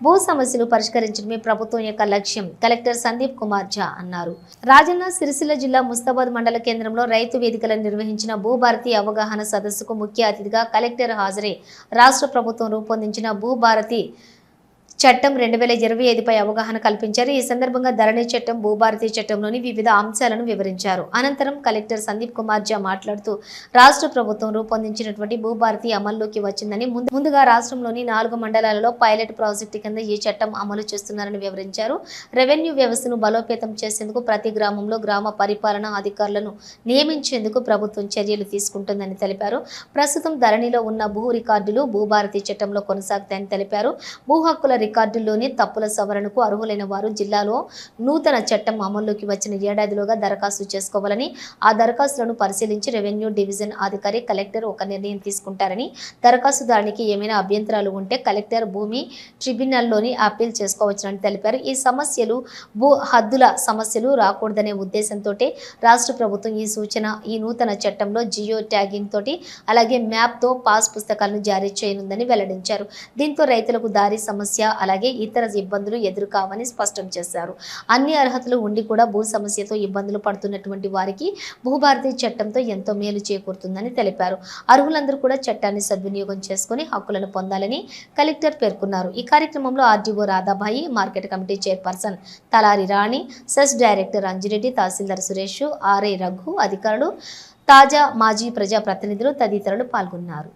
భూ సమస్యలు పరిష్కరించడమే ప్రభుత్వం యొక్క లక్ష్యం కలెక్టర్ సందీప్ కుమార్ ఝా అన్నారు. రాజన్న సిరిసిల్ల జిల్లా ముస్తాబాద్ మండల కేంద్రంలో రైతు వేదికలను నిర్వహించిన భూభారతి అవగాహన సదస్సుకు ముఖ్య అతిథిగా కలెక్టర్ హాజరై రాష్ట్ర ప్రభుత్వం రూపొందించిన భూభారతి చట్టం 2025పై అవగాహన కల్పించారు. ఈ సందర్భంగా ధరణి చట్టం, భూభారతి చట్టంలోని వివిధ అంశాలను వివరించారు. అనంతరం కలెక్టర్ సందీప్ కుమార్ ఝా మాట్లాడుతూ రాష్ట్ర ప్రభుత్వం రూపొందించినటువంటి భూభారతి అమల్లోకి వచ్చిందని, ముందుగా రాష్ట్రంలోని 4 మండలాలలో పైలట్ ప్రాజెక్టు కింద ఈ చట్టం అమలు చేస్తున్నారని వివరించారు. రెవెన్యూ వ్యవస్థను బలోపేతం చేసేందుకు ప్రతి గ్రామంలో గ్రామ పరిపాలనా అధికారులను నియమించేందుకు ప్రభుత్వం చర్యలు తీసుకుంటుందని తెలిపారు. ప్రస్తుతం ధరణిలో ఉన్న భూ రికార్డులు భూభారతి చట్టంలో కొనసాగుతాయని తెలిపారు. భూ హక్కుల రికార్డుల్లోని తప్పుల సవరణకు అర్హులైన వారు జిల్లాలో నూతన చట్టం అమల్లోకి వచ్చిన ఏడాదిలోగా దరఖాస్తు చేసుకోవాలని, ఆ దరఖాస్తులను పరిశీలించి రెవెన్యూ డివిజన్ అధికారి కలెక్టర్ ఒక నిర్ణయం తీసుకుంటారని, దరఖాస్తుదారునికి ఏమైనా అభ్యంతరాలు ఉంటే కలెక్టర్ భూమి ట్రిబ్యునల్లోని అప్పీల్ చేసుకోవచ్చునని తెలిపారు. ఈ సమస్యలు భూ హద్దుల సమస్యలు రాకూడదనే ఉద్దేశంతో రాష్ట్ర ప్రభుత్వం ఈ నూతన చట్టంలో జియో ట్యాగింగ్ తోటి అలాగే మ్యాప్ తో పాస్ పుస్తకాలను జారీ చేయనుందని వెల్లడించారు. దీంతో రైతులకు దారి సమస్య అలాగే ఇతర ఇబ్బందులు ఎదురుకావని స్పష్టం చేశారు. అన్ని అర్హతలు ఉండి కూడా భూ సమస్యతో ఇబ్బందులు పడుతున్నటువంటి వారికి భూభారతి చట్టంతో ఎంతో మేలు చేకూరుతుందని తెలిపారు. అర్హులందరూ కూడా చట్టాన్ని సద్వినియోగం చేసుకుని హక్కులను పొందాలని కలెక్టర్ పేర్కొన్నారు. ఈ కార్యక్రమంలో RDO Radhabai, market committee chairperson Talari Rani, cess director Anjireddy, tahsildar Suresh, RI Raghu, అధికారులు, తాజా మాజీ ప్రజా ప్రతినిధులు తదితరులు పాల్గొన్నారు.